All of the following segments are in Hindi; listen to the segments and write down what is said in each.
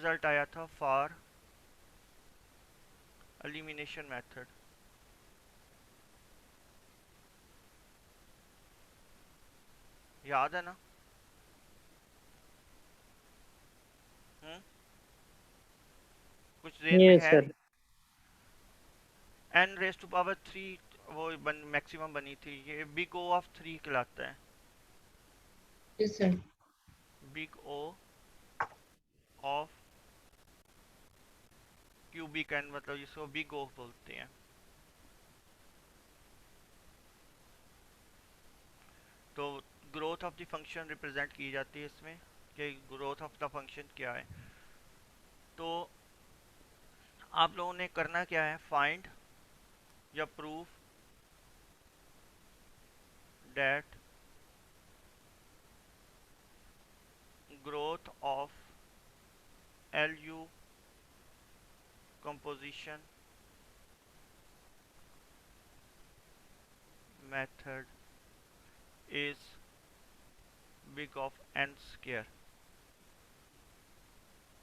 रिजल्ट आया था फॉर एलिमिनेशन मेथड? याद है ना? हम्म, कुछ देर में यस है। Sir. N raise to power three वो मैक्सिमम बनी थी, ये बिग ओ ऑफ थ्री कहलाता है। Yes sir. Big O of cubic n, मतलब जिसको बिग ओ बोलते हैं। तो growth of the function represent की जाती है इसमें, कि ग्रोथ ऑफ द फंक्शन क्या है। तो आप लोगों ने करना क्या है, फाइंड या proof that growth of L U composition method is big of n square.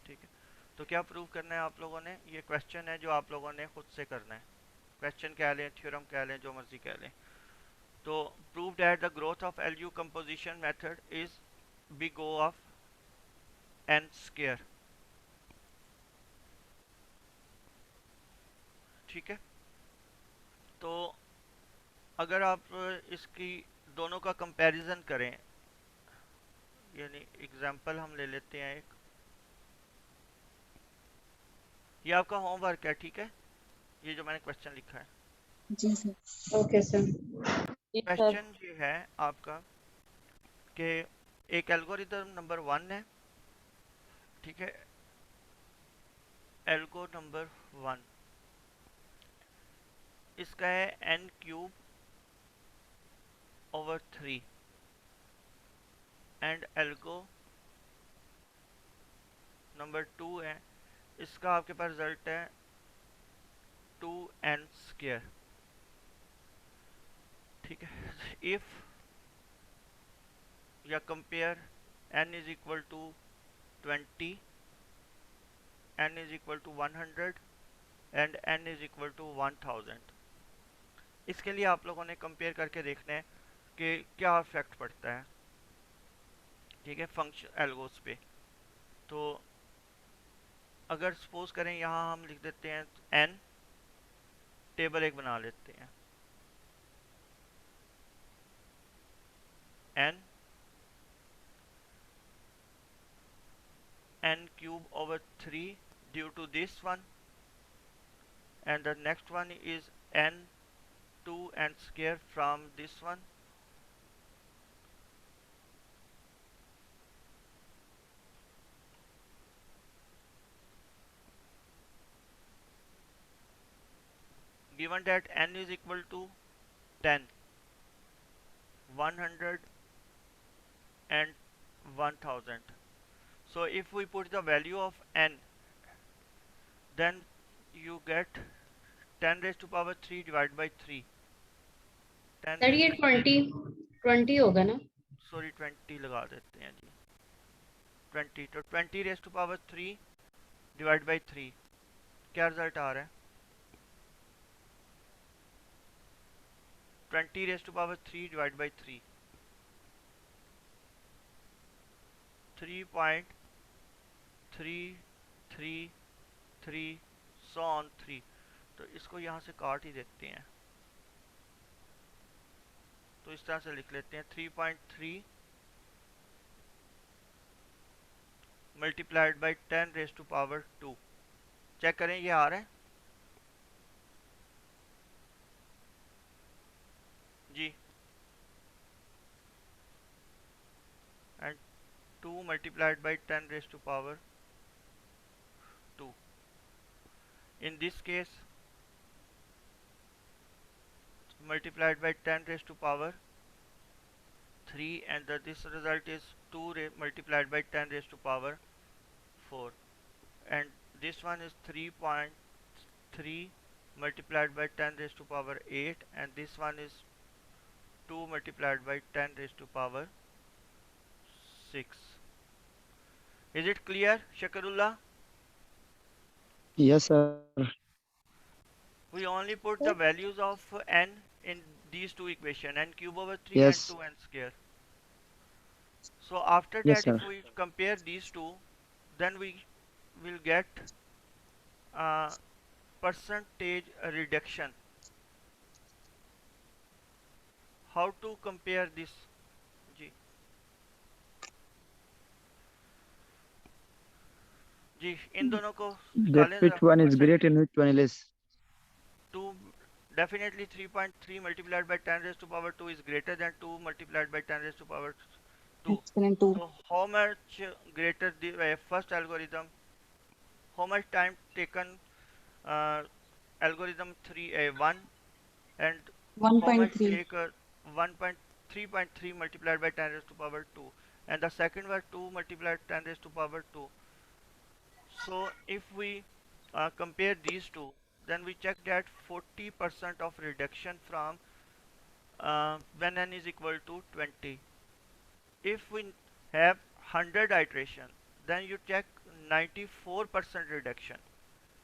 ठीक है, तो क्या प्रूव करना है आप लोगों ने, ये क्वेश्चन है जो आप लोगों ने खुद से करना है। क्वेश्चन कह लें, थ्योरम कह लें, जो मर्जी कह लें। तो prove that the growth of L U composition method is big O of n square. ठीक है, तो अगर आप इसकी दोनों का कंपैरिजन करें, यानी एग्जांपल हम ले लेते हैं एक, ये आपका होमवर्क है, ठीक है, ये जो मैंने क्वेश्चन लिखा है। जी सर। Okay sir. जी सर। क्वेश्चन ये है आपका कि एक एल्गोरिथम नंबर वन है, ठीक है, एल्गो नंबर वन, इसका है n cube over three, and algo number two है, इसका आपके पास रिजल्ट है टू एन स्क्वायर। ठीक है, इफ या compare n is equal to 20, n is equal to 100 and n is equal to 1000। इसके लिए आप लोगों ने कंपेयर करके देखना है कि क्या इफेक्ट पड़ता है, ठीक है, फंक्शन एल्गोस पे। तो अगर सपोज करें यहाँ हम लिख देते हैं n, टेबल एक बना लेते हैं, n cube over 3 due to this one, and the next one is n 2 n square from this one, given that n is equal to 10, 100 and 1000. So if we put the value of n, then you get 10 raised to power 3 divided by 3, 10 sir raised ये to, 20 होगा ना? सॉरी 20 लगा देते हैं जी, 20, तो 20 raise to power 3 divide by 3, क्या रिजल्ट आ रहा है, 20 raise to power 3 divide by 3, 3.333 so on 3। तो इसको यहाँ से काट ही देते हैं, तो इस तरह से लिख लेते हैं 3.3 multiplied by 10 raise to power 2। Check करें ये आ रहा है जी, and 2 multiplied by 10 raised to power 2. In this case, multiplied by 10 raised to power 3, and this result is 2 multiplied by 10 raised to power 4. And this one is 3.3 multiplied by 10 raised to power 8, and this one is 2 multiplied by 10 raised to power 6. Is it clear, Shakarullah? Yes, sir. We only put the values of n in these two equations, n cube over 3 and Yes. 2n square. So after Yes, that, sir. if we compare these two, then we will get uh, percentage reduction. How to compare this? जी जी इन दोनों को That निकालें जरा which one is great percentage. and which one is less. 2 definitely 3.3 multiplied by 10 raised to power 2 is greater than 2 multiplied by 10 raised to power 2. exponent 2. So how much greater the first algorithm? How much time taken uh, algorithm 1 and how much 1.3. take 1.3.3 multiplied by 10 raised to power 2, and the second was 2 multiplied 10 raised to power 2. So if we compare these two, then we check that 40% of reduction from when n is equal to 20. If we have 100 iteration, then you check 94% reduction.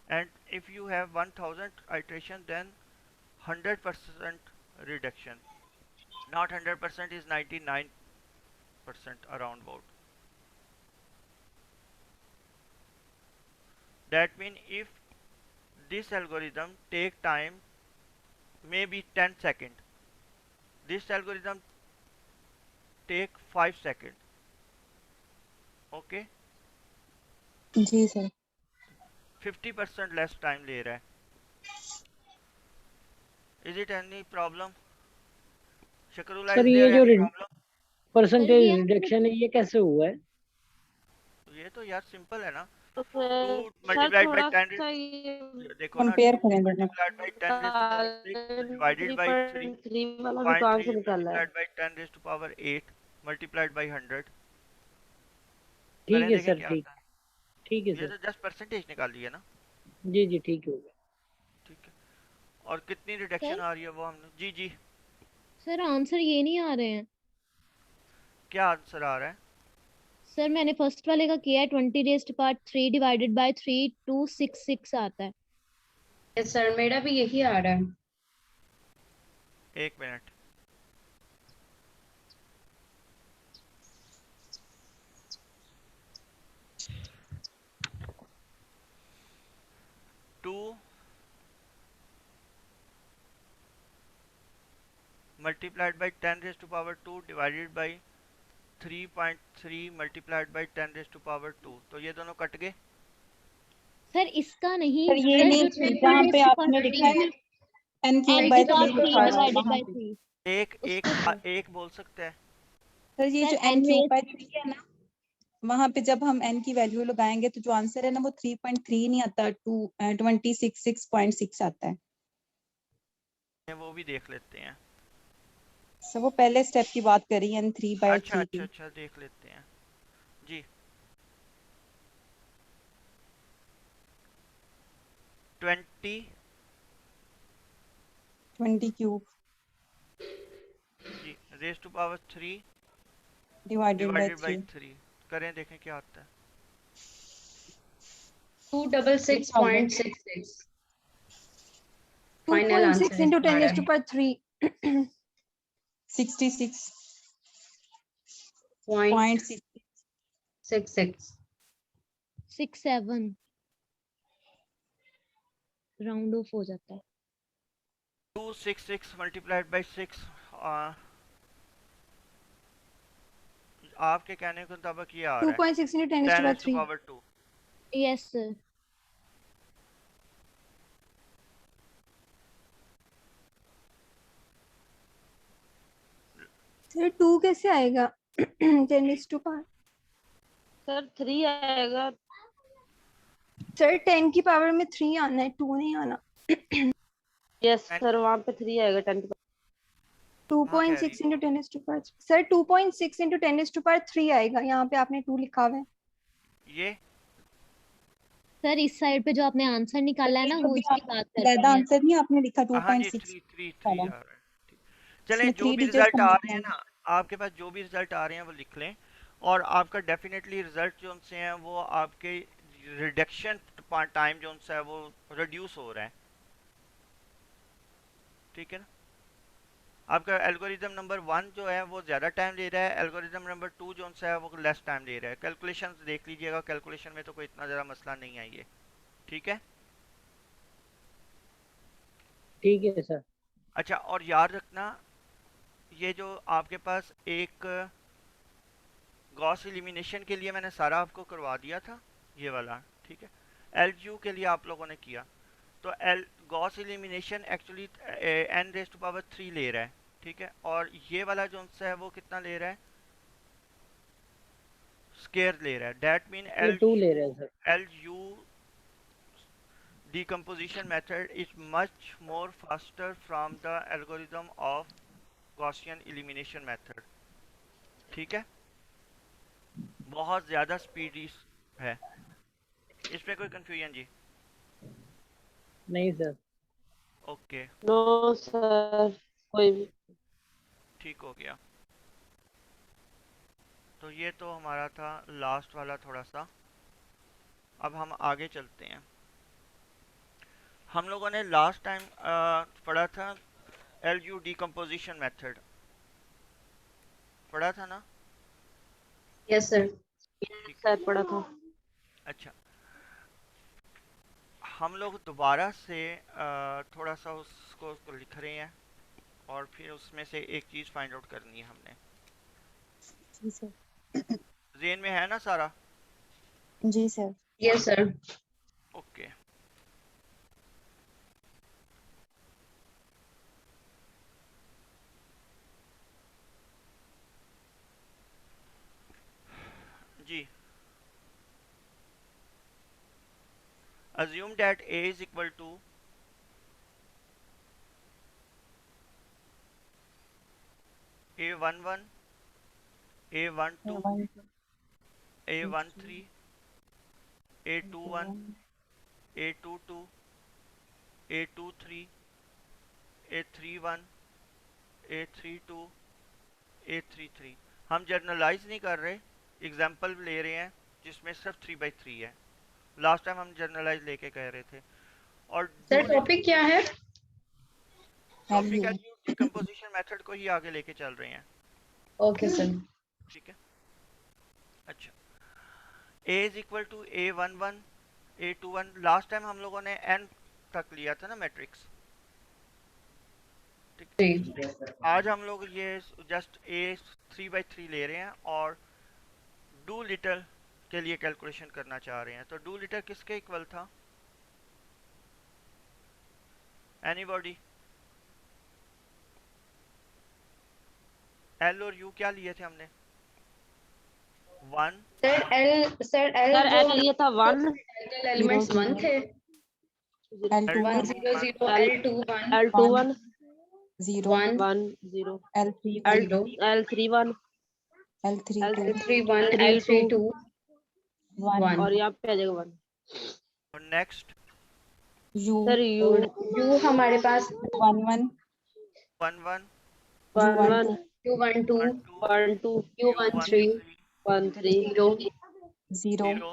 And if you have 1000 iteration, then 100% reduction. Not 100% is 99% around about. That means if this algorithm take time maybe 10 seconds, this algorithm take 5 seconds. Okay, जी सर. 50% less time ले रहा है. Is it any problem? Shakarullah, sir is ये there जो any problem? परसेंटेज ये रिडक्शन है ये कैसे हुआ है? ये तो यार सिंपल है ना. तो 2 सर multiplied by थोड़ा 10 सा ये देखो ना, कंपेयर 2 करें दोनों. multiplied by 10 raised to power 6 divided by 3.3 वाला भी कहाँ 3.3 से निकाला है? multiplied by 10 raised to power 8 multiplied by 100. ठीक करें है देखें सर, क्या ठीक आता है. ठीक है ये सर. तो जस्ट परसेंटेज निकाल लिया ना. जी जी ठीक हो गया. ठीक है. और कितनी रिडक्शन आ रही है वो हमने. जी जी सर आंसर ये नहीं आ रहे हैं. क्या आंसर आ रहा है? सर मैंने फर्स्ट वाले का किया है 20 रेज़्ड पावर 3 डिवाइडेड बाय 3266 आता है. यस सर मेरा भी यही आ रहा है. एक minute. Two multiplied by 10 raised to power 2 divided by 3.3 multiplied by 10 raised to power 2. तो ये दोनों कट गए. सर इसका नहीं. सर ये सर नहीं, जो 20 जहाँ पे रेज़्ड आपने पावर लिखा है ना n n क्यूब की बाय पावर 3 3 लिखा हुआ है डिवाइडेड वहाँ बाय पे. 3 एक एक उसको सर. एक बोल सकते हैं. सर ये जो sir n n cube raise by 3 है ना, वहाँ पे जब हम n की वैल्यू लगाएंगे तो जो आंसर है ना वो 3.3 नहीं आता, 26.6 आता है. वो भी देख लेते हैं. सर वो पहले स्टेप की बात करी है, n3 बाय अच्छा 3 अच्छा की. अच्छा देख लेते हैं. जी 20 क्यूब जी raise to power 3 divided by divided by 3. 3 करें देखें क्या आता है. 266.66 फाइनल 2.6 आंसर into 10 हमारा raised to है. power 3. 66.6. 66 67 राउंड ऑफ हो जाता है. 266 मल्टीप्लाइड बाई 6. आपके कहने के मुताबिक ये आ रहा है 2.6 into 10 raised to 10 power raised to 3. power 2. Yes sir. Sir 2 कैसे आएगा 10 raised to power? सर 3 आएगा. सर 10 की पावर में 3 आना है, 2 नहीं आना. यस सर वहाँ पे 3 आएगा 10 की 2.6 into 10 raised to power 3. Sir 2.6 into 10 raised to power 3 आएगा, यहाँ पे आपने 2 लिखा हुआ है. ये सर इस साइड पे जो आपने आंसर निकाला है ना वो इसकी बात कर ज्यादा रही है. आंसर नहीं आपने लिखा, हाँ जी 2.6 3 आ रहा है. चलें इसमें जो 3 भी डिजिट रिजल्ट आ रहे हैं कम. ना, आपके पास जो भी रिजल्ट आ रहे हैं वो लिख लें. और आपका डेफिनेटली रिजल्ट जो उनसे हैं वो आपके रिडक्शन टाइम जो है वो रिड्यूस हो रहा है, ठीक है ना। आपका एल्गोरिदम नंबर 1 जो है वो ज़्यादा टाइम ले रहा है, एल्गोरिदम नंबर 2 जो है वो लेस टाइम ले रहा है। कैलकुलेशन देख लीजिएगा, कैलकुलेशन में तो कोई इतना ज़्यादा मसला नहीं है ये, ठीक है। ठीक है सर। अच्छा, और याद रखना ये जो आपके पास एक गॉस एलिमिनेशन के लिए मैंने सारा आपको करवा दिया था, ये वाला, ठीक है। एलयू के लिए आप लोगों ने किया, तो Gauss elimination actually n raise to power 3 ले रहा है, ठीक है। और ये वाला जो है वो कितना ले रहा है, स्केयर ले रहा है। दैट मीन ये 2 ले रहे हैं sir. L U decomposition method is much more faster from the algorithm of Gaussian elimination method, ठीक है। बहुत ज़्यादा स्पीडी है, इसमें कोई कंफ्यूजन जी? नहीं सर। ओके, नो सर, कोई भी। ठीक हो गया। तो ये तो हमारा था लास्ट वाला थोड़ा सा। अब हम आगे चलते हैं। हम लोगों ने लास्ट टाइम पढ़ा था LU डिकम्पोजिशन मेथड, पढ़ा था ना? Yes sir. सर पढ़ा था। अच्छा, हम लोग दोबारा से थोड़ा सा उसको लिख रहे हैं और फिर उसमें से एक चीज़ फाइंड आउट करनी है हमने। जी सर। ज़हन में है ना सारा? जी सर। Yes sir. ओके, जी। Assume that A is equal to A11, A12, A13, A21, A22, A23, A31, A32, A33। हम जनरलाइज नहीं कर रहे, एग्जाम्पल ले रहे हैं जिसमें सिर्फ 3/3 है। लास्ट टाइम हम जनरलाइज लेके कह रहे थे। और सर टॉपिक क्या है? टॉपिक डिकम्पोजिशन मेथड को ही आगे लेके चल रहे हैं, ओके सर। ठीक है। अच्छा, A is equal to A11, A21। Last time हम लोगों ने n तक लिया था ना मैट्रिक्स, ठीक। आज हम लोग ये जस्ट A 3/3 ले रहे हैं और डू लिटल के लिए कैलकुलेशन करना चाह रहे हैं। तो डू लिटल किसके इक्वल था? एनीबॉडी? L और U क्या लिए थे हमने? 1। सर एल सर एल लिए था 1, एलिमेंट्स 1 थे। L2 1 0 0 L2 1 L21 0 1 1 0 L3 0 L31 L3 2 L3 1 3 L3 2 1 और यहाँ पे आ जाएगा 1। और next U sir you U हमारे पास 1 1 1 1, U 1 2 U 1 2 1 2 U 1 3 1 3 0 0 0,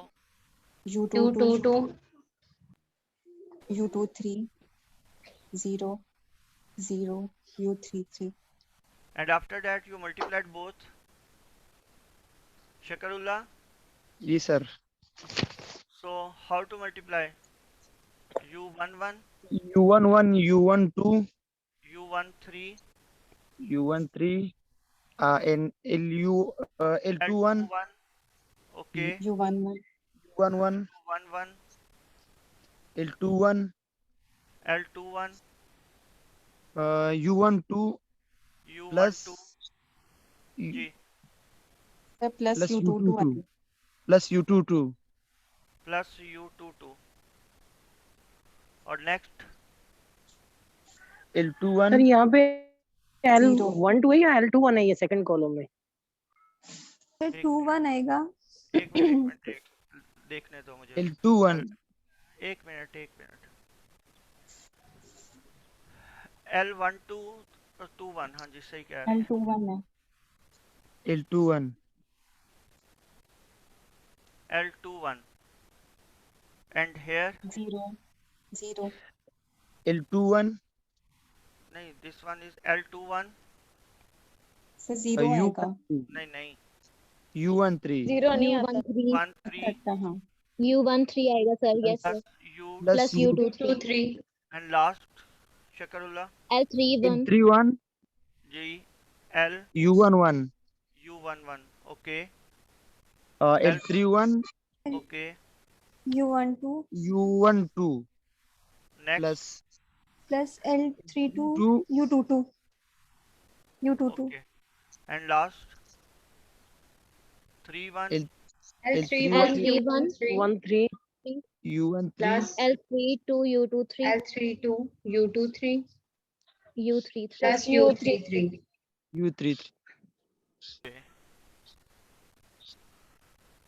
U 2 U 2 2 U 2 3 0 0 U 3 3 and after that you multiplied both. Shakarullah, जी sir. so how to multiply? U11, U11 U12 U13, U13 and L21 L21, okay, U 1 1 U11 U11, L21 L21, U12 plus U12, जी, plus plus U 2 2 U22 plus U22 plus U22 और next सर L21 यहाँ पे Zero. L12 है या L21 है ये सेकंड कॉलम में? सर 2 1 आएगा। एक मिनट देखने दो मुझे। L21 एक मिनट L12 और 21, हाँ जी सही कह रहे हैं। L2 1 है L21 L21 and here 0 0 L21 नहीं, this one is L21 sir 0 आएगा। नहीं U13 जीरो नहीं आता। U13 13 अच्छा हाँ U13 आएगा sir, yes plus sir, U plus U23 3 and last Shakarullah L31 L31 G L U11 U11 okay L31 okay U12 U12 next plus L32 2 U22 U22 okay and last 31 L L31 L31 1 3 U13 L32 U23 L32 U23 U33 plus U33 U33 okay.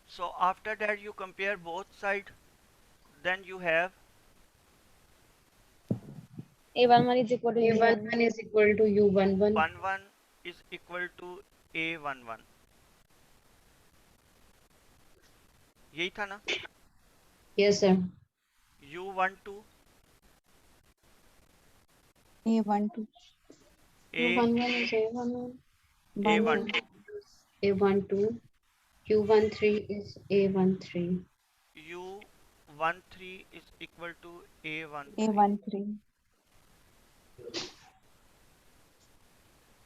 So after that you compare both sides, then you have A11 is equal to U11 A11 is equal to U11 11 is equal to A11 यही था ना yes sir U12 A12 A U11 is A11 A12 A12 U13 is A13 U13 is equal to A13 A13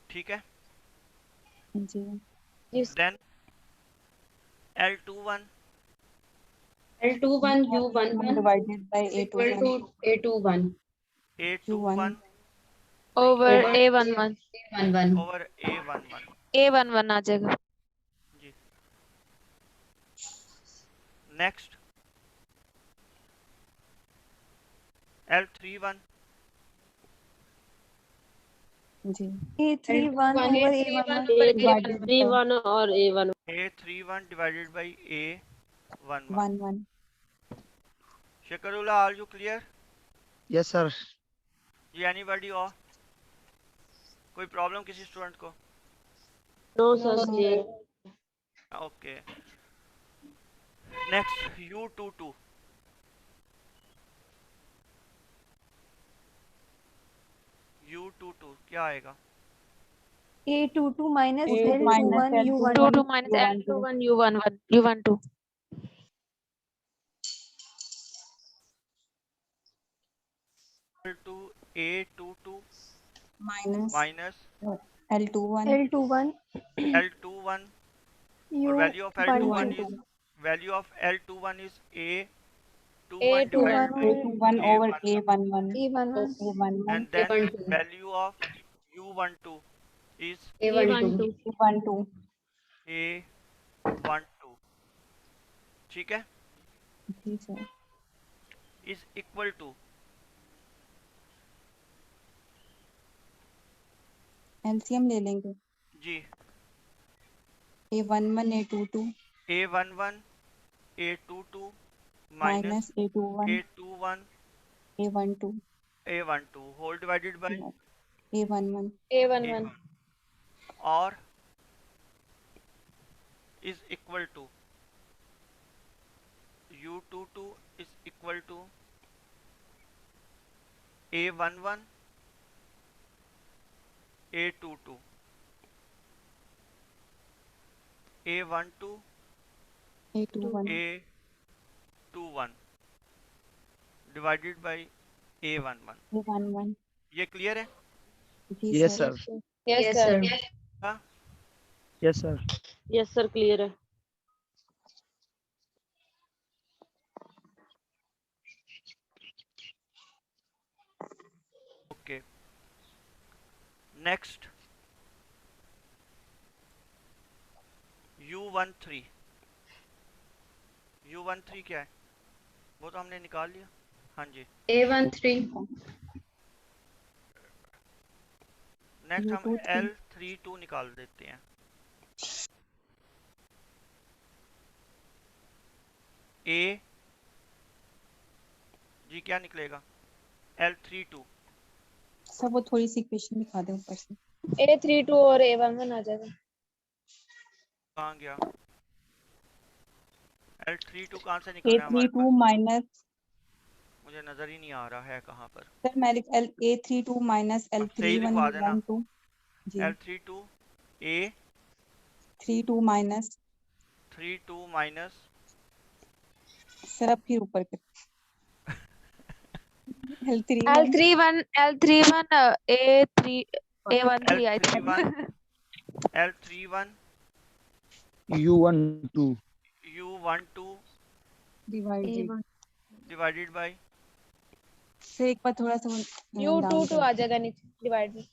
ठीक है जी then L21 L21 U11 divided by is equal A21 to A21 A21 over over A11 A11 over A11 A11 आ जाएगा जी next L31 ji A31 over A11 divided by A31 और A1 A31 divided by A11 1 Shakarullah are you clear yes sir ji anybody और कोई प्रॉब्लम किसी स्टूडेंट को no sir clear okay next U22 U22 क्या आएगा A22 minus A L21 minus U12 22 minus L21 U11 U12 to A22 minus minus L21 L21 L21 और value of L21 is value of L21 is A21 divided by A21 over A11 A11 A11 and then A12 value of U12 is A12 A12 A12 ठीक है जी sir is equal to LCM ले लेंगे जी A11 A22 A11 A22 minus minus A21 A21 A12 A12 whole divided by A11 A11 or is equal to U22 is equal to A11 A22 A12 A21 A21 divided by A11 A11 ये क्लियर है जी yes sir sir yes sir हाँ yes sir yes sir clear है okay next U13 U13 क्या है वो तो हमने निकाल लिया हाँ जी A13 नेक्स्ट हम U23 L32 निकाल देते हैं A जी क्या निकलेगा L32 सर वो थोड़ी सी इक्वेशन दिखा दे ऊपर से A32 और A11 आ जाएगा कहाँ गया L32 कहाँ से निकलना है हमारे A32 minus मुझे नजर ही नहीं आ रहा है कहाँ पर। सर मैं लिख A32 माइनस सही L31 लिखवा देना। U12 जी L32 A 32 minus 32 minus sir अब फिर ऊपर कर L31 L31 A3 A13 I think. L31 U12 U12 divide जी A1 डिवाइडेड बाय सर एक बार थोड़ा सा U22 डाउन कर आ जाएगा नीचे डिवाइड में।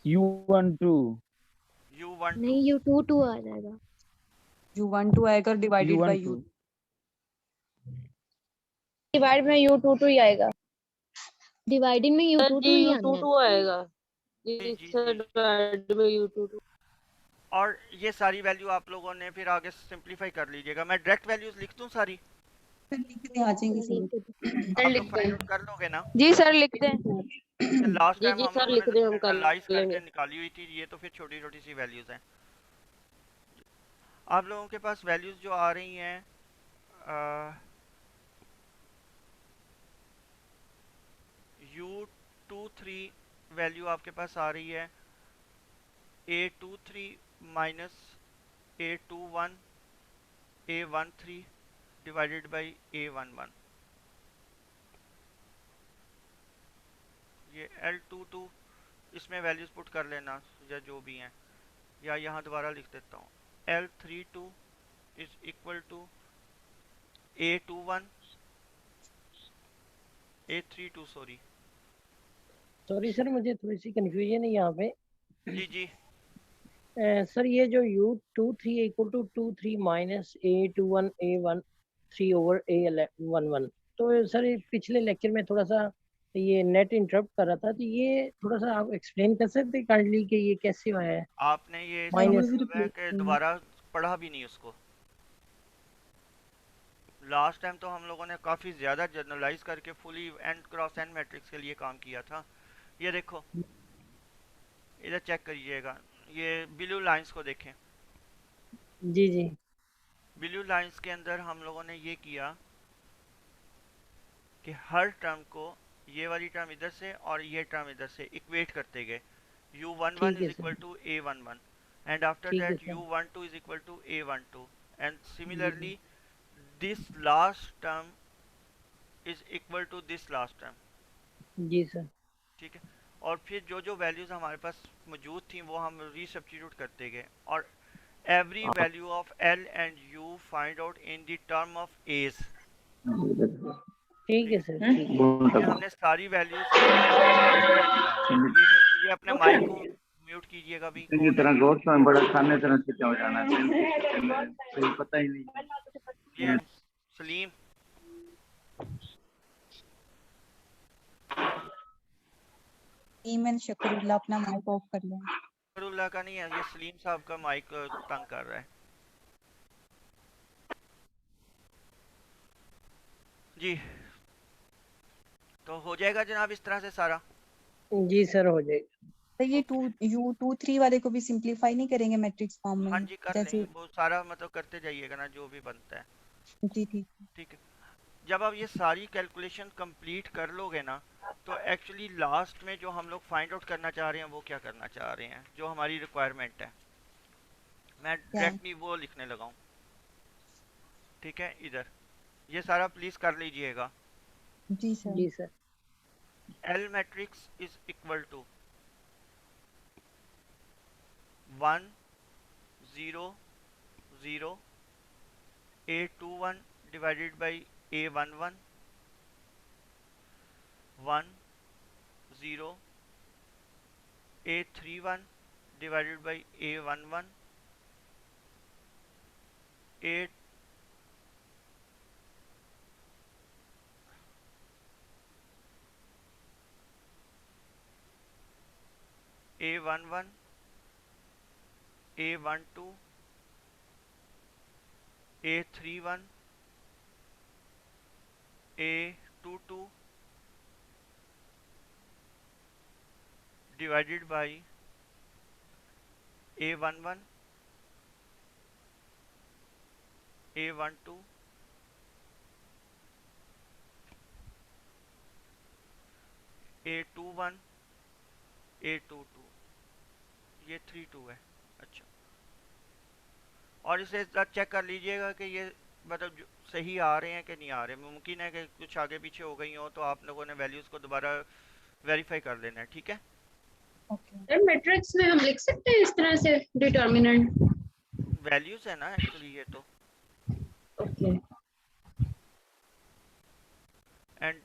U12 U12 नहीं U22 आ जाएगा। U12 आएगा और divided by U U12 divide में U22 ही आएगा। डिवाइडिंग में सर U22 जी ही आना है। U22 आएगा जी जी जी सर, जी। डिवाइड में U22। और ये सारी वैल्यू आप लोगों ने फिर आगे सिंपलीफाई कर लीजिएगा। मैं डायरेक्ट वैल्यूज लिख दूं सारी, सर लिख दे आ जाएंगे समझ सर आप लिख लोग फाइंड दें। आउट कर लोगे ना। जी सर लिख दें। लास्ट जी टाइम जी हम सर लोगों लिख ने दें, हम कर जनरलाइज करके लेंगे। निकाली हुई थी, ये तो फिर छोटी छोटी सी वैल्यूज हैं। आप लोगों के पास वैल्यूज जो आ रही हैं U23 वैल्यू आपके पास आ रही है A23 minus A21 A13 divided by A11। ये L22 इसमें वैल्यूज पुट कर लेना या जो भी हैं, या यहाँ दोबारा लिख देता हूँ। L32 is equal to A21 A32 sorry sorry sir, मुझे थोड़ी सी कंफ्यूजन है यहाँ पे। जी जी। सर ये जो U23 equal to 23 minus A21 A13 over A11, तो सर ये पिछले लेक्चर में थोड़ा सा ये नेट इंटरप्ट कर रहा था, तो ये थोड़ा सा आप एक्सप्लेन कर सकते हैं काइंडली कि ये कैसे हुआ है? आपने ये इसका माइनस मतलब है कि दोबारा पढ़ा भी नहीं उसको। लास्ट टाइम तो हम लोगों ने काफ़ी ज़्यादा जनरलाइज करके fully and cross and matrix के लिए काम किया था। ये देखो इधर चेक करिएगा, ये ब्लू लाइंस को देखें। जी जी ब्लू लाइंस के अंदर हम लोगों ने ये किया कि हर टर्म को ये वाली टर्म इधर से और ये टर्म इधर से इक्वेट करते गए। U11 ठीक है is equal sir, to A11 and after ठीक है that sir. U12 is equal to A12 and similarly this last term is equal to this last term। जी सर। ठीक है, और फिर जो जो वैल्यूज हमारे पास मौजूद थी वो हम रीसब्स्टिट्यूट करते गए और every value of L and U find out in the term of A's। ठीक है सर, ठीक है। ये हमने सारी वैल्यूज ये अपने माइक को म्यूट कीजिएगा भी। की तरह गोश्त में बड़ा खाने तरह से क्या हो जाना है, पता ही नहीं। ये सलीम ईमन शकरुल्ला अपना माइक ऑफ कर लें। शकरुल्ला का नहीं है, ये सलीम साहब का माइक तंग कर रहा है जी। तो हो जाएगा जनाब इस तरह से सारा। जी सर हो जाएगा। तो ये U23 वाले को भी सिंपलीफाई नहीं करेंगे मैट्रिक्स फॉर्म हाँ में जी कर जैसे? लेंगे, वो सारा मतलब करते जाइएगा ना जो भी बनता है। जी ठीक। ठीक है, जब आप ये सारी कैलकुलेशन कंप्लीट कर लोगे ना तो एक्चुअली लास्ट में जो हम लोग फाइंड आउट करना चाह रहे हैं वो क्या करना चाह रहे हैं, जो हमारी रिक्वायरमेंट है, मैं डायरेक्टली वो लिखने लगा हूँ। ठीक है, इधर ये सारा प्लीज कर लीजिएगा। जी सर। जी sir. L matrix is equal to 1 0 0 A21 divided by A11 1 0 A31 divided by A11 A A11 A12 A31 A22 divided by A11 A12 A21 A22 ये 32 है। अच्छा, और इसे चेक कर लीजिएगा कि ये मतलब सही आ रहे हैं कि नहीं आ रहे। मुमकिन है कि कुछ आगे पीछे हो गई हो, तो आप लोगों ने वैल्यूज़ को दोबारा वेरीफाई कर लेना है, ठीक है। सर मैट्रिक्स में हम लिख सकते हैं इस तरह से डिटर्मिनेंट? वैल्यूज़ है ना एक्चुअली ये तो। Okay. And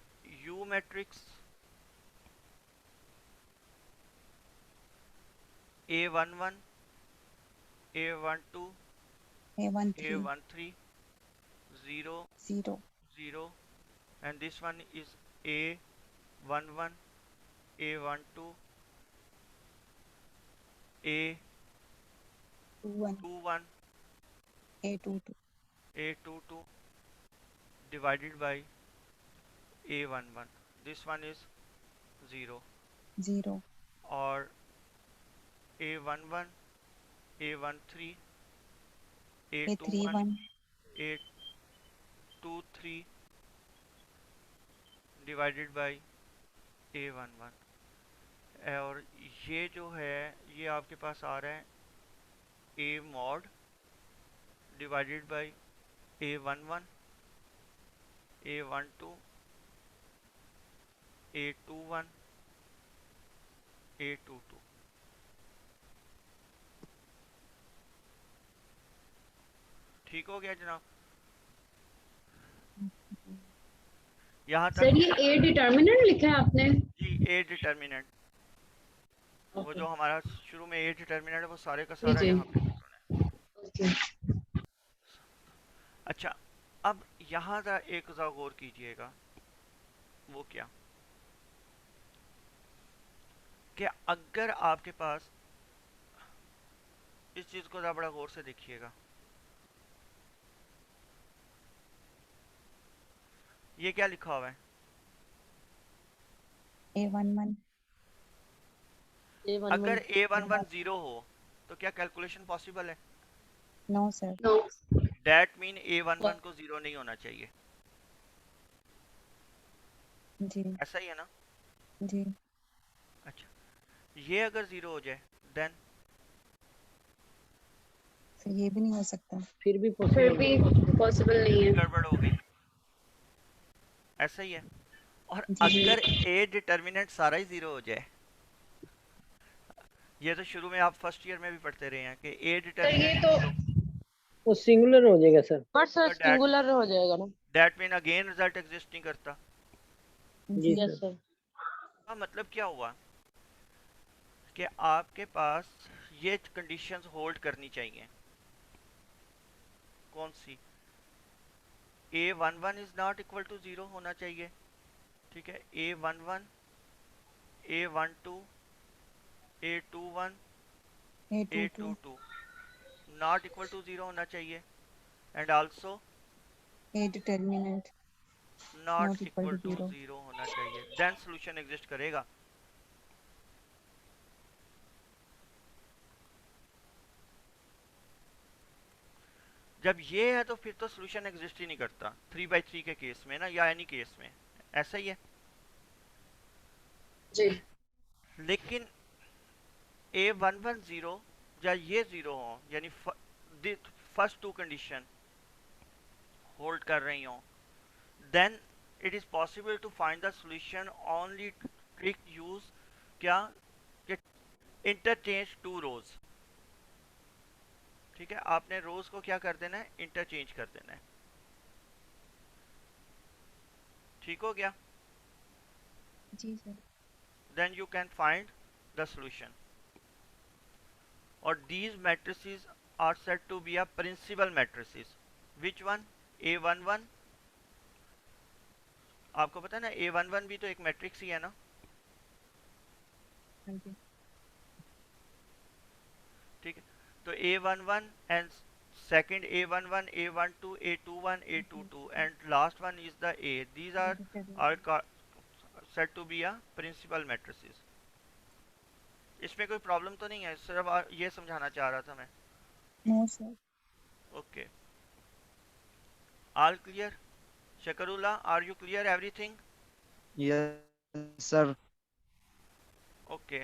you matrix A11 A12 A13 A13 0 0 0, and this one is A11 A12 A21 A22 A22 divided by A11. This one is 0, 0 or A11 A13 A21 A31 A23 divided by A11। और ये जो है ये आपके पास आ रहा है A mod divided by A11 A12 A21 A22। ठीक हो गया जनाब? यहाँ तक सर ये ए डिटर्मिनेंट लिखा है आपने? जी ए डिटर्मिनेंट, वो जो हमारा शुरू में ए डिटर्मिनेंट है वो सारे का सारा जी। यहाँ पे है। ओके। अच्छा, अब यहाँ जरा एक ज़रा गौर कीजिएगा, वो क्या कि अगर आपके पास इस चीज़ को ज़रा बड़ा गौर से देखिएगा, ये क्या लिखा हुआ है? A11 अगर A11 0 हो तो क्या कैलकुलेशन पॉसिबल है? No sir no. That mean A11 को 0 नहीं होना चाहिए, जी ऐसा ही है ना? जी अच्छा, ये अगर 0 हो जाए देन फिर ये भी नहीं हो सकता। फिर भी फिर पॉसिबल भी पॉसिबल नहीं है। गड़बड़ हो गई, ऐसा ही है। और अगर ए डिटर्मिनेंट सारा ही 0 हो जाए, ये तो शुरू में आप फर्स्ट ईयर में भी पढ़ते रहे हैं कि ए ये डिटर्मिनेंट तो वो सिंगुलर हो जाएगा सर। पर सर सिंगुलर हो जाएगा ना? That mean again result exist नहीं करता। जी यस सर। सर। का मतलब क्या हुआ कि आपके पास ये कंडीशंस होल्ड करनी चाहिए। कौन सी? A11 is not equal to 0 होना चाहिए, ठीक है। A11 A12 A21 A22 not equal to 0 होना चाहिए, and also A determinant not equal to 0 होना चाहिए, देन सॉल्यूशन एग्जिस्ट करेगा। जब ये है तो फिर तो सॉल्यूशन एग्जिस्ट ही नहीं करता 3/3 के केस में ना, या एनी केस में, ऐसा ही है जी। लेकिन A11 या ये 0 हो, यानी फर्स्ट टू कंडीशन होल्ड कर रही हो, then it is possible to find the solution only trick use क्या कि इंटरचेंज टू रोज। ठीक है, आपने रोज को क्या कर देना है? इंटरचेंज कर देना है। ठीक हो गया? जी sir. Then you can find the solution. और these matrices are said to be a principal matrices. Which one? A11, आपको पता है ना A11 भी तो एक मैट्रिक्स ही है ना। ठीक है, तो A11 and second A11 A12 A21 A22 and last one is the A. These are said to be a principal matrices. इसमें कोई प्रॉब्लम तो नहीं है, सिर्फ ये समझाना चाह रहा था मैं। No sir. Okay, all clear? Shakrullah, are you clear everything? Yes, sir. Okay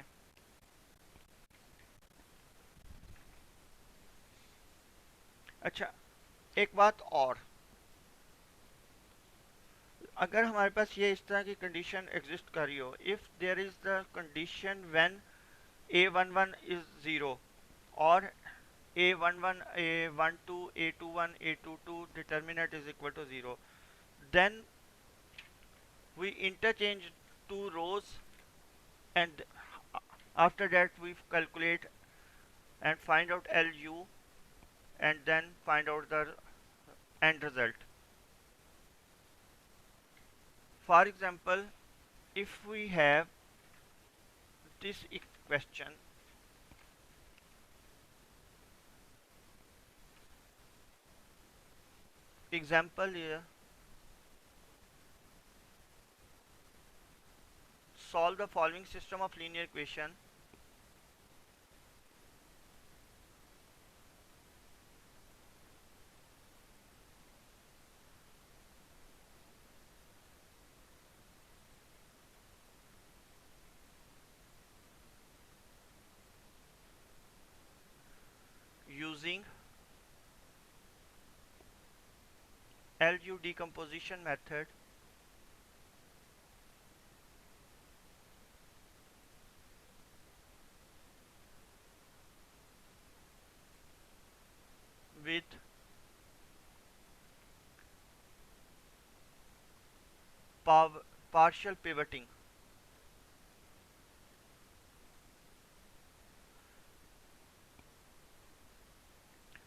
अच्छा, एक बात और, अगर हमारे पास ये इस तरह की कंडीशन एग्जिस्ट कर रही हो, if there is the condition when a11 is 0 or a11 a12 a21 a22 determinant is equal to 0, then we interchange two rows and after that we calculate and find out LU and then find out the end result. For example, if we have this question, example here, solve the following system of linear equation using LU decomposition method with partial pivoting.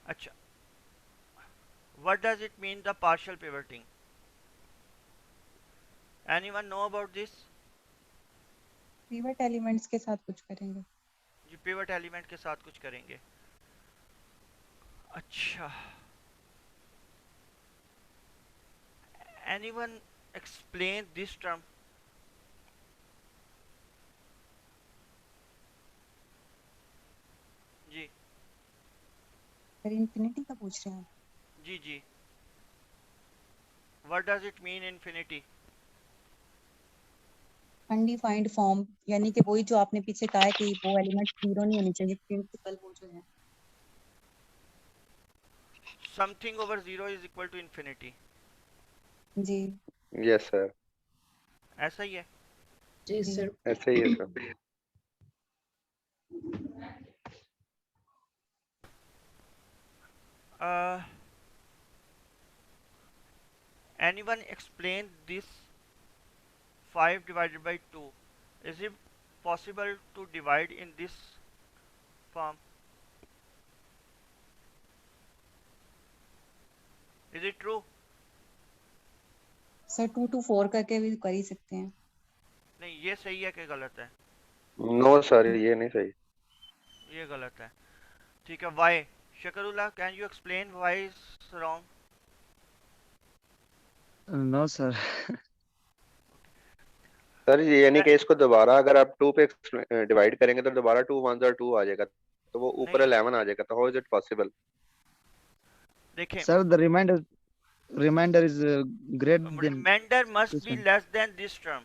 Acha, what does it mean, the partial pivoting? Anyone know about this? Pivot elements के साथ कुछ करेंगे। जी पिवट एलिमेंट के साथ कुछ करेंगे। अच्छा, anyone explain this term? जी सर इन्फिनिटी का पूछ रहे हैं आप? जी जी, what does it mean infinity? Undefined form, यानी कि वही जो आपने पीछे कहा है कि वो एलिमेंट जीरो नहीं होनी चाहिए, प्रिंसिपल वो जो है। Something over zero is equal to infinity. जी यस सर, ऐसा ही है? जी सर। ऐसे ही है sir. Anyone explain this 5 divided by 2? Is it possible to divide in this form? Is it true? Sir 2 to 4 करके भी कर ही सकते हैं। नहीं, ये सही है कि गलत है? नो सर, ये नहीं सही। ये गलत है। ठीक है, why? Shakarullah, can you explain why is wrong? No, sir. Sir ये यानी कि इसको दोबारा अगर आप 2 पे डिवाइड करेंगे तो दोबारा 2 1 और 2 आ जाएगा, तो वो ऊपर 11 आ जाएगा, तो हाउ इज इट पॉसिबल? देखें, Sir, the remainder is greater than remainder must this be one. less than this term.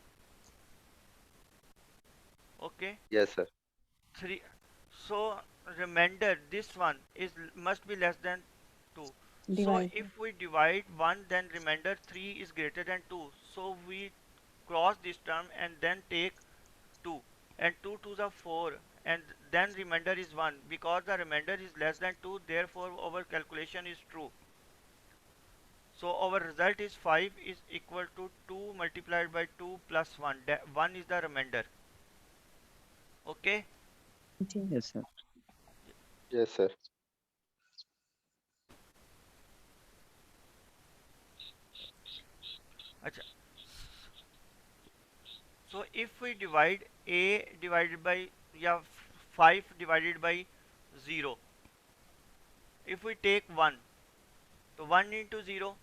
Okay, yes sir. 3. So remainder, this one is must be less than 2. So Divide. if we divide 1, then remainder 3 is greater than 2. So we cross this term and then take 2, and 2 2s are 4, and then remainder is 1. Because the remainder is less than 2, therefore our calculation is true. So our result is 5 is equal to 2 multiplied by 2 plus 1. 1 is the remainder. Okay? जी Yes, sir. Yes sir. Acha. So if we divide a divided by 5 divided by 0, if we take 1, so 1 into 0,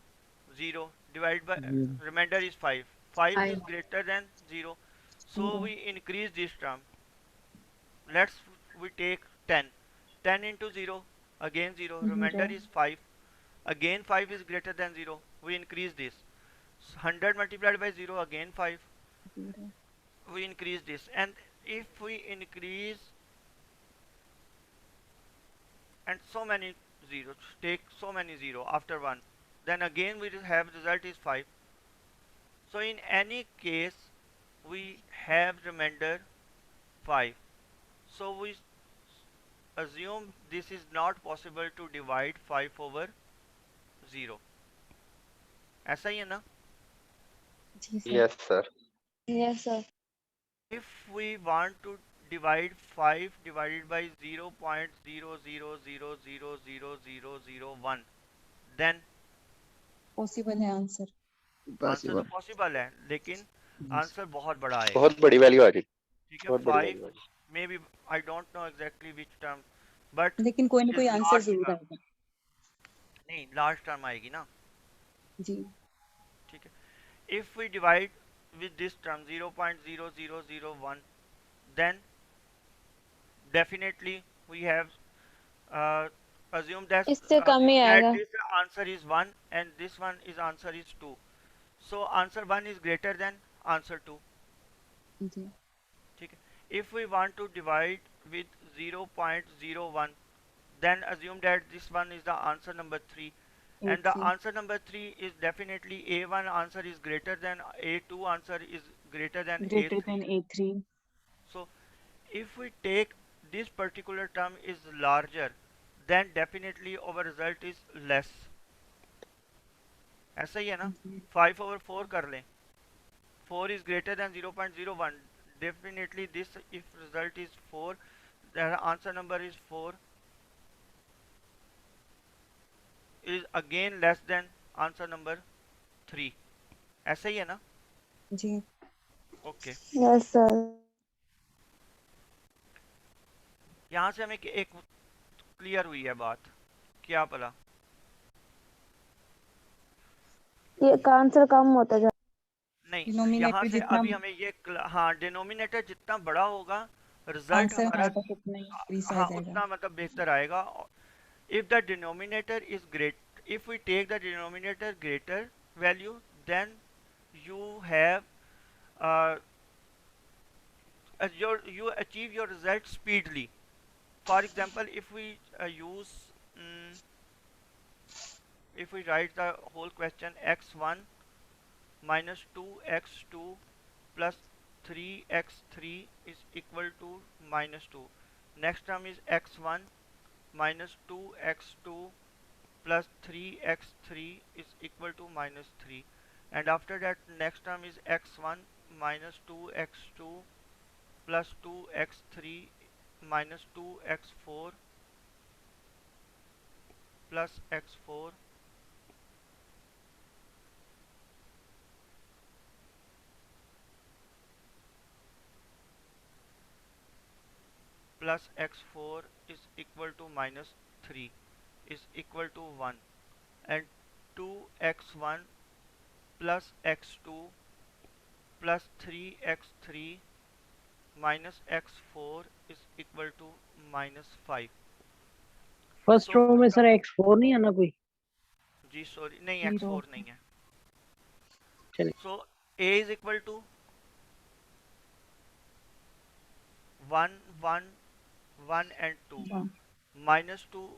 0 divided by Zero. remainder is 5. 5 is Five. greater than 0. So Zero. we increase this term. We take 10. 10 into 0, again 0. Remainder Zero. is 5. Again 5 is greater than 0. We increase this. 100 multiplied by 0, again 5. Zero. We increase this. And if we increase and so many zeros, take so many 0 after 1, then again we will have result is 5. So in any case we have remainder 5. So we assume this is not possible to divide 5 over 0. ऐसा ही है ना? जी sir. Yes, sir. Yes, sir. If we want to divide 5 divided by 0.00000001, then possible है आंसर। आंसर तो पॉसिबल है, लेकिन आंसर बहुत बड़ा आएगा। बहुत बड़ी वैल्यू आ जाएगी। ठीक है, बहुत बड़ी 5 value आ जाएगी। maybe I don't know exactly which term, but लेकिन कोई ना कोई this आंसर large जरूर term, आएगा। नहीं लार्ज टर्म आएगी ना। जी ठीक है, if we divide with this term 0.0001, then definitely we have assume that इससे कम ही आएगा। this answer is 1 and this one is answer is 2. So answer 1 is greater than answer 2. जी ठीक है, if we want to divide with 0.01, then assume that this one is the answer number 3, and the answer number 3 is definitely A1 answer is greater than A2 answer is greater than greater A3. Then A3। So if we take this particular term is larger, then definitely our result is less. ऐसा ही है ना? 5 over 4 कर लें, 4 is greater than 0.01, definitely this, if result is 4, the answer number is 4 is again less than answer number 3. ऐसा ही है ना? जी ओके, Yes, sir. यहाँ से हमें एक क्लियर हुई है बात, क्या पता? ये का आंसर कम होता जा नहीं, यहाँ डिनोमिनेटर से जितना अभी हमें ये हाँ, डिनोमिनेटर जितना बड़ा होगा रिजल्ट आंसर हमारा हमारे पास उतना ही increase हाँ आ जाएगा। उतना मतलब बेहतर आएगा। If the denominator is great, if we take the denominator greater value, then you have you achieve your result speedily. For example, if we if we write the whole question, x1 minus 2x2 plus 3x3 is equal to minus 2. Next term is x1 minus 2x2 plus 3x3 is equal to minus 3, and after that next term is x1 minus 2x2 plus 2x3 minus 2x4 plus x4 plus x4 is equal to minus 3 is equal to 1, and 2x1 plus x2 plus 3x3 minus x4 is equal to minus 5. First So रो में सर x4 नहीं आना कोई? जी सॉरी, नहीं Zero. x4 नहीं है। चलिए। So a is equal to 1 1 1 and 2, हाँ। minus 2